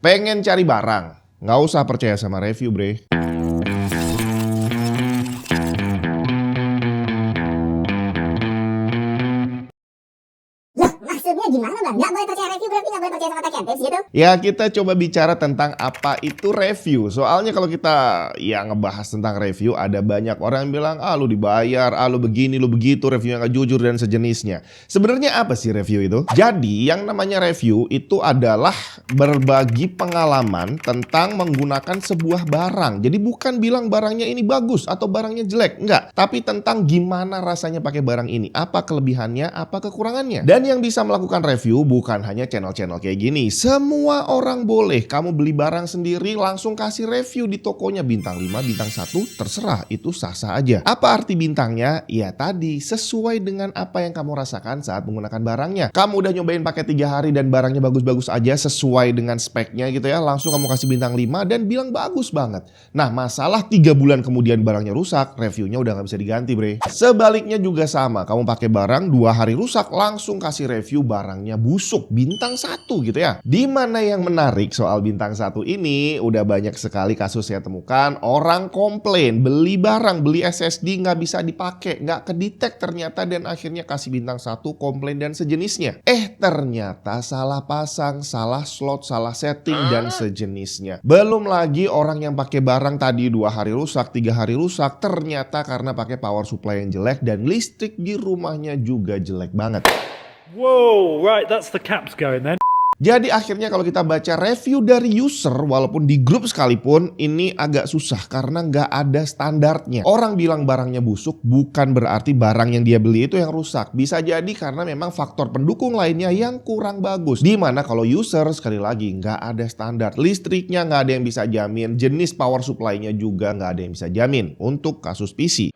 Pengen cari barang? Nggak usah percaya sama review, bre. Maksudnya gimana bang? Nggak boleh percaya review berarti nggak boleh percaya sama tech and tips gitu? Ya kita coba bicara tentang apa itu review. Soalnya kalau kita ngebahas tentang review, ada banyak orang yang bilang, lu dibayar, lu begini, lu begitu, reviewnya nggak jujur dan sejenisnya. Sebenarnya apa sih review itu? Jadi yang namanya review itu adalah berbagi pengalaman tentang menggunakan sebuah barang. Jadi bukan bilang barangnya ini bagus atau barangnya jelek, enggak. Tapi tentang gimana rasanya pakai barang ini, apa kelebihannya, apa kekurangannya. Dan yang bisa melakukan review bukan hanya channel-channel kayak gini. Semua orang boleh. Kamu beli barang sendiri langsung kasih review di tokonya, bintang 5, bintang 1, terserah, itu sah-sah aja. Apa arti bintangnya? Ya tadi, sesuai dengan apa yang kamu rasakan saat menggunakan barangnya. Kamu udah nyobain pakai 3 hari dan barangnya bagus-bagus aja sesuai dengan speknya gitu ya, langsung kamu kasih bintang 5 dan bilang bagus banget. Nah masalah 3 bulan kemudian barangnya rusak, reviewnya udah nggak bisa diganti, bre. Sebaliknya juga sama, kamu pakai barang 2 hari rusak, langsung kasih review barangnya busuk, bintang 1 gitu ya. Dimana yang menarik soal bintang 1 ini, udah banyak sekali kasus saya temukan, orang komplain beli barang, beli SSD nggak bisa dipakai, nggak kedetek ternyata, dan akhirnya kasih bintang 1, komplain dan sejenisnya. Ternyata salah pasang, salah slot, salah setting dan sejenisnya. Belum lagi orang yang pakai barang tadi 2 hari rusak, 3 hari rusak, ternyata karena pakai power supply yang jelek dan listrik di rumahnya juga jelek banget. Whoa, right, that's the caps going then. Jadi akhirnya kalau kita baca review dari user, walaupun di grup sekalipun, ini agak susah karena nggak ada standarnya. Orang bilang barangnya busuk bukan berarti barang yang dia beli itu yang rusak. Bisa jadi karena memang faktor pendukung lainnya yang kurang bagus. Dimana kalau user, sekali lagi, nggak ada standar. Listriknya nggak ada yang bisa jamin, jenis power supply-nya juga nggak ada yang bisa jamin untuk kasus PC.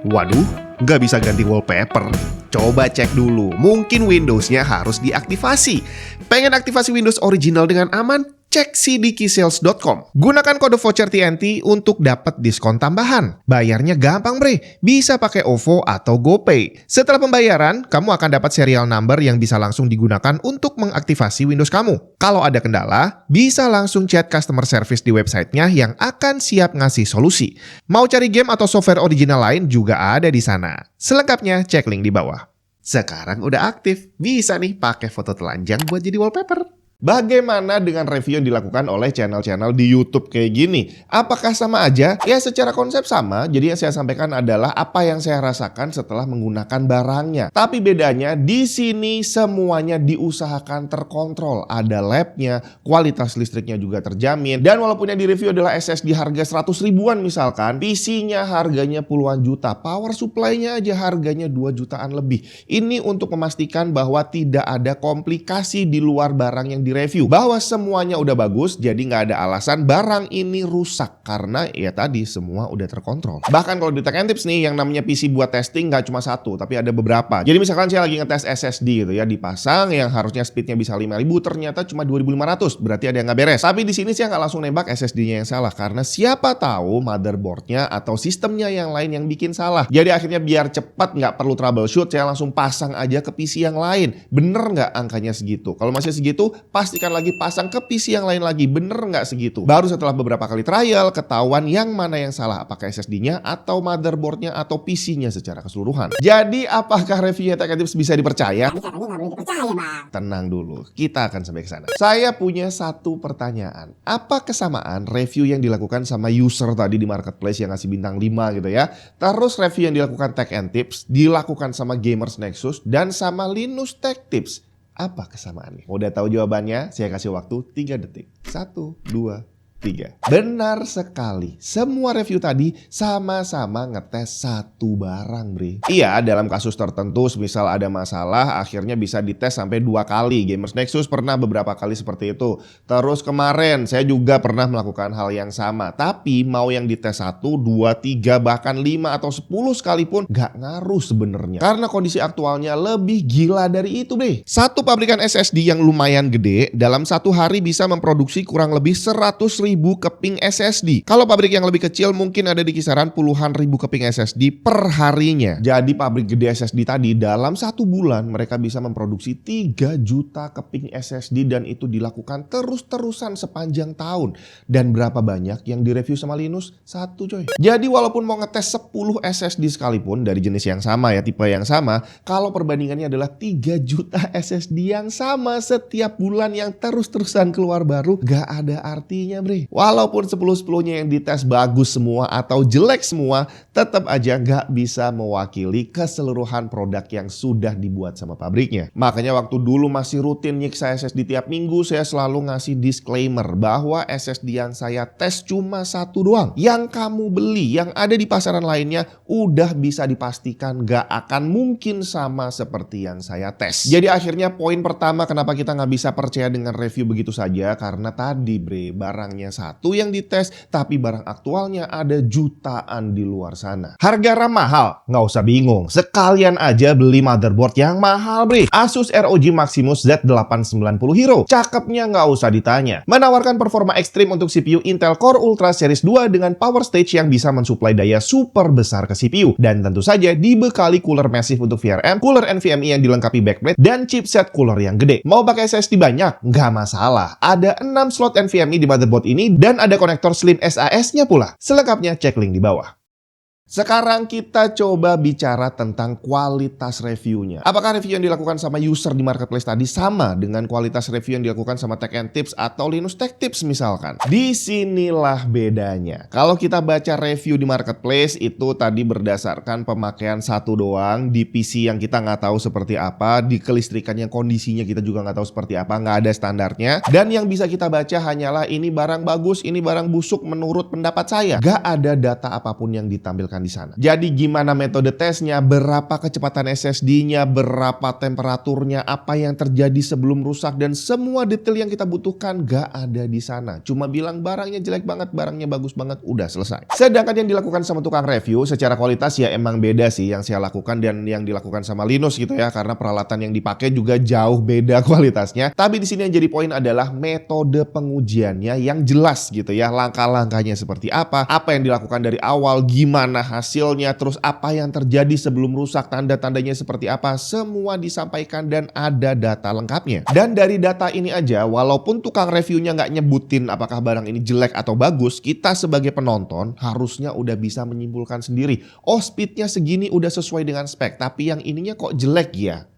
Waduh, nggak bisa ganti wallpaper. Coba cek dulu, mungkin Windows-nya harus diaktifasi. Pengen aktifasi Windows original dengan aman? Cek cdkeysales.com. Gunakan kode voucher TNT untuk dapat diskon tambahan. Bayarnya gampang, bre. Bisa pakai OVO atau GoPay. Setelah pembayaran, kamu akan dapat serial number yang bisa langsung digunakan untuk mengaktifasi Windows kamu. Kalau ada kendala, bisa langsung chat customer service di websitenya yang akan siap ngasih solusi. Mau cari game atau software original lain juga ada di sana. Selengkapnya cek link di bawah. Sekarang udah aktif, bisa nih pakai foto telanjang buat jadi wallpaper. Bagaimana dengan review yang dilakukan oleh channel-channel di YouTube kayak gini? Apakah sama aja? Ya secara konsep sama, jadi yang saya sampaikan adalah apa yang saya rasakan setelah menggunakan barangnya. Tapi bedanya di sini semuanya diusahakan terkontrol. Ada labnya, kualitas listriknya juga terjamin. Dan walaupun yang di-review adalah SSD harga 100 ribuan misalkan, PC-nya harganya puluhan juta, power supply-nya aja harganya 2 jutaan lebih. Ini untuk memastikan bahwa tidak ada komplikasi di luar barang yang direview, bahwa semuanya udah bagus, jadi nggak ada alasan barang ini rusak karena ya tadi semua udah terkontrol. Bahkan kalau di Tech and Tips nih, yang namanya PC buat testing nggak cuma satu, tapi ada beberapa. Jadi misalkan saya lagi ngetes SSD gitu ya, dipasang yang harusnya speednya bisa 5000, ternyata cuma 2500, berarti ada yang nggak beres. Tapi di sini saya nggak langsung nembak SSD-nya yang salah, karena siapa tahu motherboard-nya atau sistemnya yang lain yang bikin salah. Jadi akhirnya biar cepat, nggak perlu troubleshoot, saya langsung pasang aja ke PC yang lain. Bener nggak angkanya segitu? Kalau masih segitu, pastikan lagi pasang ke PC yang lain lagi, bener nggak segitu. Baru setelah beberapa kali trial, ketahuan yang mana yang salah, apakah SSD-nya atau motherboard-nya atau PC-nya secara keseluruhan. Jadi apakah reviewnya Tech and Tips bisa dipercaya? Katanya nggak boleh dipercaya bang. Tenang dulu, kita akan sampai ke sana. Saya punya satu pertanyaan. Apa kesamaan review yang dilakukan sama user tadi di marketplace yang ngasih bintang 5 gitu ya, terus review yang dilakukan Tech and Tips dilakukan sama Gamers Nexus dan sama Linus Tech Tips? Apa kesamaannya? Udah tahu jawabannya? Saya kasih waktu 3 detik. 1, 2, 3. Benar sekali. Semua review tadi sama-sama ngetes satu barang, bre. Iya, dalam kasus tertentu, misal ada masalah, akhirnya bisa dites sampai 2 kali. Gamers Nexus pernah beberapa kali seperti itu. Terus kemarin, saya juga pernah melakukan hal yang sama. Tapi mau yang dites 1, 2, 3, bahkan 5 atau 10 sekalipun, gak ngaruh sebenarnya. Karena kondisi aktualnya lebih gila dari itu, bre. Satu pabrikan SSD yang lumayan gede, dalam 1 hari bisa memproduksi kurang lebih 100.000 keping SSD. Kalau pabrik yang lebih kecil mungkin ada di kisaran puluhan ribu keping SSD per harinya. Jadi pabrik gede SSD tadi dalam 1 bulan mereka bisa memproduksi 3 juta keping SSD dan itu dilakukan terus-terusan sepanjang tahun. Dan berapa banyak yang direview sama Linus? 1 coy. Jadi walaupun mau ngetes 10 SSD sekalipun dari jenis yang sama ya, tipe yang sama, kalau perbandingannya adalah 3 juta SSD yang sama setiap bulan yang terus-terusan keluar baru, gak ada artinya bre. Walaupun 10-10-nya yang dites bagus semua atau jelek semua, tetap aja gak bisa mewakili keseluruhan produk yang sudah dibuat sama pabriknya. Makanya waktu dulu masih rutin nyiksa SSD tiap minggu, saya selalu ngasih disclaimer bahwa SSD yang saya tes cuma 1 doang. Yang kamu beli, yang ada di pasaran lainnya, udah bisa dipastikan gak akan mungkin sama seperti yang saya tes. Jadi akhirnya poin pertama kenapa kita gak bisa percaya dengan review begitu saja, karena tadi bre, barangnya 1 yang dites, tapi barang aktualnya ada jutaan di luar sana. Harga RAM mahal? Nggak usah bingung, sekalian aja beli motherboard yang mahal bre. Asus ROG Maximus Z890 Hero, cakepnya nggak usah ditanya. Menawarkan performa ekstrim untuk CPU Intel Core Ultra Series 2 dengan power stage yang bisa mensuplai daya super besar ke CPU. Dan tentu saja dibekali cooler massive untuk VRM, cooler NVMe yang dilengkapi backplate, dan chipset cooler yang gede. Mau pakai SSD banyak? Nggak masalah. Ada 6 slot NVMe di motherboard ini dan ada konektor slim SAS-nya pula. Selengkapnya cek link di bawah. Sekarang kita coba bicara tentang kualitas reviewnya. Apakah review yang dilakukan sama user di marketplace tadi sama dengan kualitas review yang dilakukan sama Tech and Tips atau Linus Tech Tips misalkan? Disinilah bedanya. Kalau kita baca review di marketplace itu tadi berdasarkan pemakaian 1 doang, di PC yang kita nggak tahu seperti apa, di kelistrikan yang kondisinya kita juga nggak tahu seperti apa, nggak ada standarnya. Dan yang bisa kita baca hanyalah ini barang bagus, ini barang busuk menurut pendapat saya. Nggak ada data apapun yang ditampilkan di sana. Jadi gimana metode tesnya, berapa kecepatan SSD-nya, berapa temperaturnya, apa yang terjadi sebelum rusak, dan semua detail yang kita butuhkan gak ada di sana. Cuma bilang barangnya jelek banget, barangnya bagus banget, udah selesai. Sedangkan yang dilakukan sama tukang review secara kualitas ya emang beda sih yang saya lakukan dan yang dilakukan sama Linus gitu ya, karena peralatan yang dipakai juga jauh beda kualitasnya. Tapi di sini yang jadi poin adalah metode pengujiannya yang jelas gitu ya, langkah-langkahnya seperti apa yang dilakukan dari awal, gimana hasilnya, terus apa yang terjadi sebelum rusak, tanda-tandanya seperti apa, semua disampaikan dan ada data lengkapnya. Dan dari data ini aja, walaupun tukang reviewnya nggak nyebutin apakah barang ini jelek atau bagus, kita sebagai penonton harusnya udah bisa menyimpulkan sendiri. Oh, speednya segini udah sesuai dengan spek, tapi yang ininya kok jelek ya?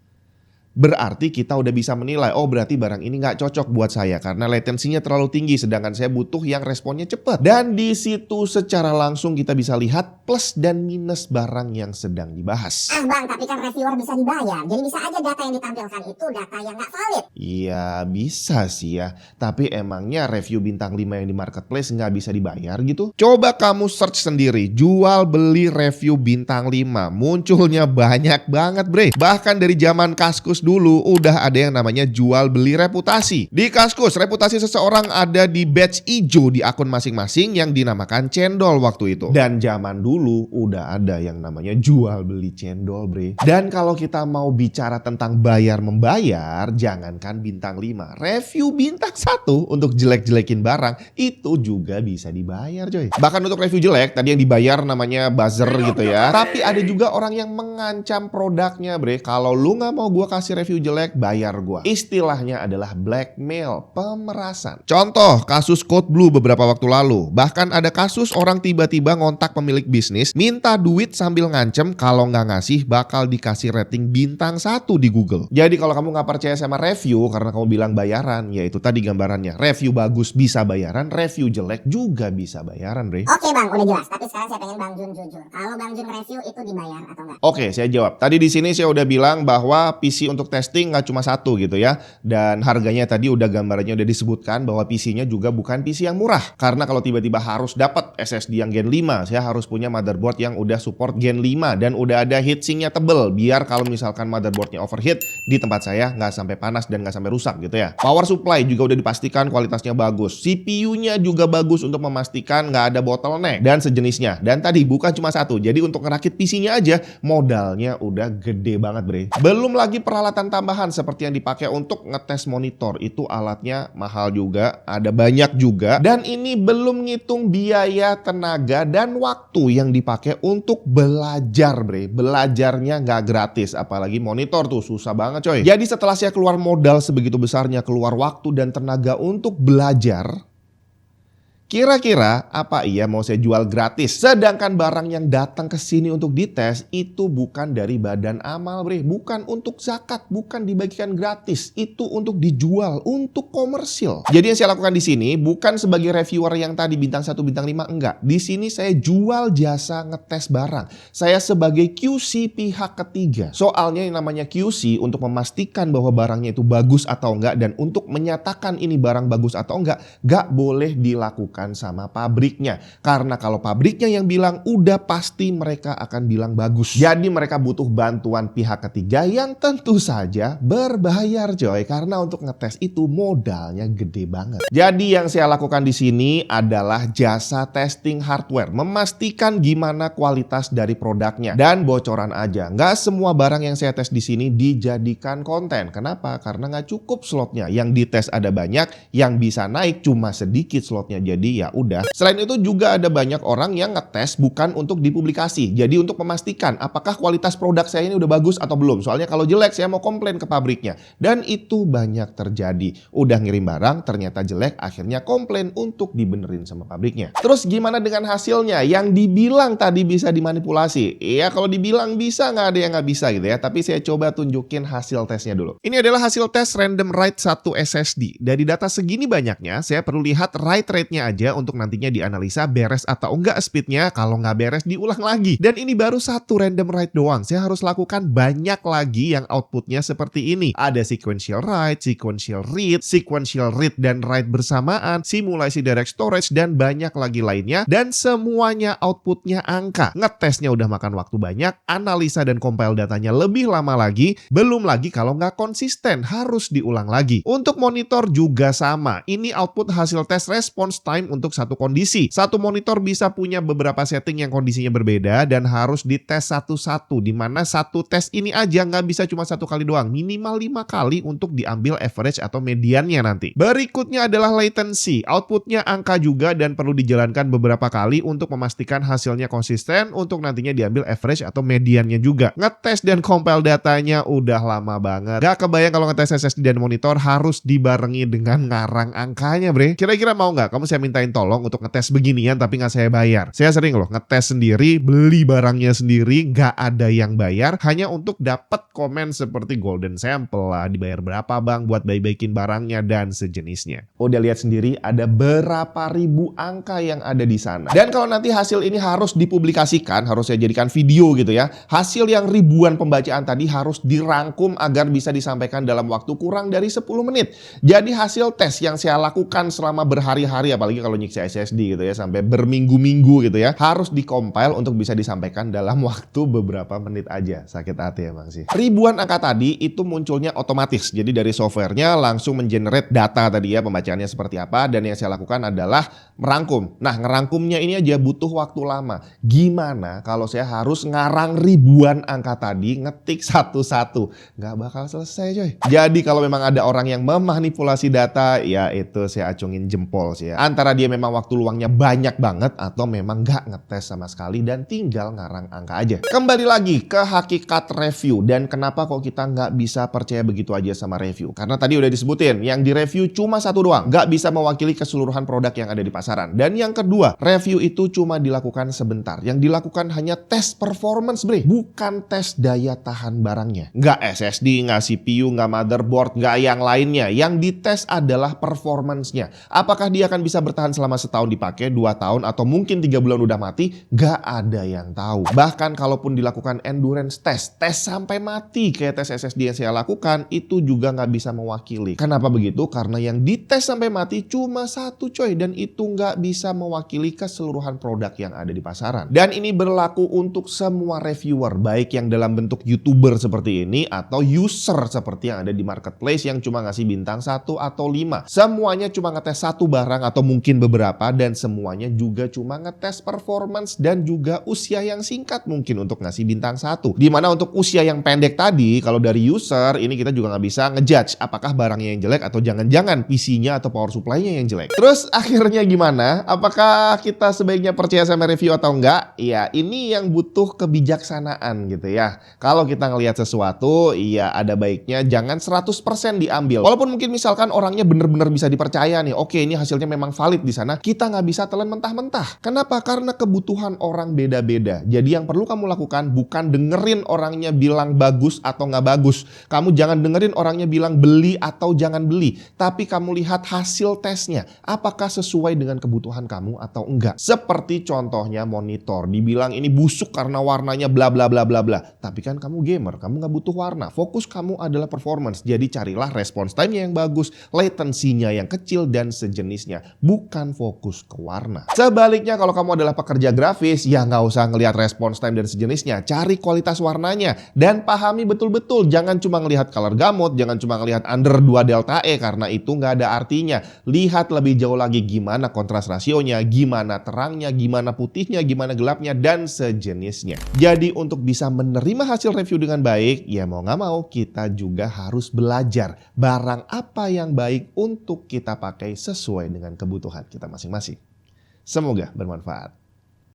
Berarti kita udah bisa menilai, oh berarti barang ini nggak cocok buat saya karena latensinya terlalu tinggi, sedangkan saya butuh yang responnya cepat. Dan di situ secara langsung kita bisa lihat plus dan minus barang yang sedang dibahas. Ah bang, tapi kan reviewer bisa dibayar. Jadi bisa aja data yang ditampilkan itu data yang nggak valid. Iya bisa sih ya, tapi emangnya review bintang 5 yang di marketplace nggak bisa dibayar gitu? Coba kamu search sendiri, jual beli review bintang 5, munculnya banyak banget bre. Bahkan dari zaman Kaskus dulu udah ada yang namanya jual beli reputasi. Di Kaskus, reputasi seseorang ada di badge hijau di akun masing-masing yang dinamakan cendol waktu itu. Dan zaman dulu udah ada yang namanya jual beli cendol bre. Dan kalau kita mau bicara tentang bayar membayar, jangankan bintang 5, review bintang 1 untuk jelek-jelekin barang itu juga bisa dibayar coy. Bahkan untuk review jelek tadi yang dibayar namanya buzzer gitu ya. Tapi ada juga orang yang mengancam produknya bre. Kalau lu nggak mau gua kasih review jelek, bayar gua. Istilahnya adalah blackmail, pemerasan. Contoh kasus Code Blue beberapa waktu lalu. Bahkan ada kasus orang tiba-tiba ngontak pemilik bisnis, minta duit sambil ngancem kalau nggak ngasih bakal dikasih rating bintang 1 di Google. Jadi kalau kamu nggak percaya sama review karena kamu bilang bayaran, ya itu tadi gambarannya. Review bagus bisa bayaran, review jelek juga bisa bayaran, bre. Oke bang, udah jelas. Tapi sekarang saya pengen Bang Jun jujur. Kalau Bang Jun review itu dibayar atau enggak? Oke, saya jawab. Tadi di sini saya udah bilang bahwa PC untuk testing nggak cuma 1 gitu ya. Dan harganya tadi udah gambarannya udah disebutkan bahwa PC-nya juga bukan PC yang murah. Karena kalau tiba-tiba harus dapat SSD yang Gen 5, saya harus punya motherboard yang udah support Gen 5 dan udah ada heatsinknya tebel. Biar kalau misalkan motherboardnya overheat di tempat saya nggak sampai panas dan nggak sampai rusak gitu ya. Power supply juga udah dipastikan kualitasnya bagus. CPU-nya juga bagus untuk memastikan nggak ada bottleneck dan sejenisnya. Dan tadi bukan cuma 1. Jadi untuk ngerakit PC-nya aja modalnya udah gede banget bre. Belum lagi peralatan peralatan tambahan seperti yang dipakai untuk ngetes monitor. Itu alatnya mahal juga, ada banyak juga. Dan ini belum ngitung biaya, tenaga, dan waktu yang dipakai untuk belajar, bre. Belajarnya nggak gratis, apalagi monitor tuh susah banget coy. Jadi setelah saya keluar modal sebegitu besarnya, keluar waktu dan tenaga untuk belajar, kira-kira apa iya mau saya jual gratis? Sedangkan barang yang datang ke sini untuk dites itu bukan dari badan amal, bre. Bukan untuk zakat, bukan dibagikan gratis. Itu untuk dijual, untuk komersil. Jadi yang saya lakukan di sini bukan sebagai reviewer yang tadi bintang 1, bintang 5, enggak. Di sini saya jual jasa ngetes barang. Saya sebagai QC pihak ketiga. Soalnya yang namanya QC untuk memastikan bahwa barangnya itu bagus atau enggak dan untuk menyatakan ini barang bagus atau enggak boleh dilakukan sama pabriknya. Karena kalau pabriknya yang bilang, udah pasti mereka akan bilang bagus. Jadi mereka butuh bantuan pihak ketiga yang tentu saja berbayar coy. Karena untuk ngetes itu modalnya gede banget. Jadi yang saya lakukan di sini adalah jasa testing hardware. Memastikan gimana kualitas dari produknya. Dan bocoran aja, nggak semua barang yang saya tes di sini dijadikan konten. Kenapa? Karena nggak cukup slotnya. Yang dites ada banyak, yang bisa naik cuma sedikit slotnya. Jadi ya udah. Selain itu juga ada banyak orang yang ngetes bukan untuk dipublikasi. Jadi untuk memastikan apakah kualitas produk saya ini udah bagus atau belum. Soalnya kalau jelek saya mau komplain ke pabriknya. Dan itu banyak terjadi. Udah ngirim barang ternyata jelek, akhirnya komplain untuk dibenerin sama pabriknya. Terus gimana dengan hasilnya? Yang dibilang tadi bisa dimanipulasi. Ya kalau dibilang bisa, nggak ada yang nggak bisa gitu ya. Tapi saya coba tunjukin hasil tesnya dulu. Ini adalah hasil tes random write 1 SSD. Dari data segini banyaknya, saya perlu lihat write rate-nya aja untuk nantinya dianalisa beres atau enggak speednya. Kalau nggak beres diulang lagi. Dan ini baru 1 random write doang. Saya harus lakukan banyak lagi yang outputnya seperti ini. Ada sequential write, sequential read dan write bersamaan, simulasi direct storage dan banyak lagi lainnya. Dan semuanya outputnya angka. Ngetesnya udah makan waktu banyak, analisa dan compile datanya lebih lama lagi. Belum lagi kalau nggak konsisten harus diulang lagi. Untuk monitor juga sama. Ini output hasil tes response time untuk satu kondisi. Satu monitor bisa punya beberapa setting yang kondisinya berbeda dan harus dites satu-satu. Dimana satu tes ini aja nggak bisa cuma 1 kali doang. Minimal 5 kali untuk diambil average atau mediannya nanti. Berikutnya adalah latency. Outputnya angka juga dan perlu dijalankan beberapa kali untuk memastikan hasilnya konsisten untuk nantinya diambil average atau mediannya juga. Ngetes dan compile datanya udah lama banget. Gak kebayang kalau ngetes SSD dan monitor harus dibarengi dengan ngarang angkanya, bre. Kira-kira mau nggak kamu saya mintain tolong untuk ngetes beginian tapi nggak saya bayar? Saya sering loh ngetes sendiri, beli barangnya sendiri, nggak ada yang bayar, hanya untuk dapat komen seperti golden sample lah, dibayar berapa bang buat baik-baikin barangnya dan sejenisnya. Udah lihat sendiri ada berapa ribu angka yang ada di sana. Dan kalau nanti hasil ini harus dipublikasikan, harus saya jadikan video gitu ya, hasil yang ribuan pembacaan tadi harus dirangkum agar bisa disampaikan dalam waktu kurang dari 10 menit. Jadi hasil tes yang saya lakukan selama berhari-hari, apalagi kalau nyiksa SSD gitu ya, sampai berminggu-minggu gitu ya, harus dikompil untuk bisa disampaikan dalam waktu beberapa menit aja. Sakit hati emang sih. Ribuan angka tadi itu munculnya otomatis. Jadi dari softwarenya langsung mengenerate data tadi ya, pembacaannya seperti apa, dan yang saya lakukan adalah merangkum. Nah, ngerangkumnya ini aja butuh waktu lama. Gimana kalau saya harus ngarang ribuan angka tadi, ngetik satu-satu? Nggak bakal selesai coy. Jadi kalau memang ada orang yang memanipulasi data, ya itu saya acungin jempol sih ya. Antara dia memang waktu luangnya banyak banget atau memang nggak ngetes sama sekali dan tinggal ngarang angka aja. Kembali lagi ke hakikat review dan kenapa kok kita nggak bisa percaya begitu aja sama review. Karena tadi udah disebutin, yang di review cuma satu doang. Nggak bisa mewakili keseluruhan produk yang ada di pasaran. Dan yang kedua, review itu cuma dilakukan sebentar. Yang dilakukan hanya tes performance, bre. Bukan tes daya tahan barangnya. Nggak SSD, nggak CPU, nggak motherboard, nggak yang lainnya. Yang dites adalah performance-nya. Apakah dia akan bisa bertahan selama setahun dipakai, 2 tahun, atau mungkin 3 bulan udah mati? Nggak ada yang tahu. Bahkan kalaupun dilakukan endurance test, tes sampai mati kayak tes SSD yang saya lakukan, itu juga nggak bisa mewakili. Kenapa begitu? Karena yang dites sampai mati cuma satu coy, dan itu nggak bisa mewakili keseluruhan produk yang ada di pasaran. Dan ini berlaku untuk semua reviewer, baik yang dalam bentuk YouTuber seperti ini atau user seperti yang ada di marketplace yang cuma ngasih bintang 1 atau 5. Semuanya cuma ngetes satu barang atau mungkin nyobain beberapa dan semuanya juga cuma ngetes performance dan juga usia yang singkat mungkin untuk ngasih bintang 1. Dimana untuk usia yang pendek tadi, kalau dari user ini kita juga nggak bisa ngejudge apakah barangnya yang jelek atau jangan-jangan PC-nya atau power supply-nya yang jelek. Terus akhirnya gimana? Apakah kita sebaiknya percaya sama review atau enggak? Ya ini yang butuh kebijaksanaan gitu ya. Kalau kita ngelihat sesuatu, ya ada baiknya jangan 100% diambil. Walaupun mungkin misalkan orangnya bener-bener bisa dipercaya nih, oke ini hasilnya memang valid di sana, kita nggak bisa telan mentah-mentah. Kenapa? Karena kebutuhan orang beda-beda. Jadi yang perlu kamu lakukan bukan dengerin orangnya bilang bagus atau nggak bagus. Kamu jangan dengerin orangnya bilang beli atau jangan beli. Tapi kamu lihat hasil tesnya. Apakah sesuai dengan kebutuhan kamu atau enggak. Seperti contohnya monitor. Dibilang ini busuk karena warnanya bla bla bla bla bla. Tapi kan kamu gamer, kamu nggak butuh warna. Fokus kamu adalah performance. Jadi carilah response time-nya yang bagus, latency-nya yang kecil dan sejenisnya, bukan fokus ke warna. Sebaliknya kalau kamu adalah pekerja grafis, ya nggak usah ngelihat response time dan sejenisnya, cari kualitas warnanya dan pahami betul-betul. Jangan cuma ngelihat color gamut, jangan cuma ngelihat under 2 delta E karena itu nggak ada artinya. Lihat lebih jauh lagi gimana kontras rasionya, gimana terangnya, gimana putihnya, gimana gelapnya dan sejenisnya. Jadi untuk bisa menerima hasil review dengan baik, ya mau nggak mau kita juga harus belajar barang apa yang baik untuk kita pakai sesuai dengan kebutuhan kita masing-masing. Semoga bermanfaat.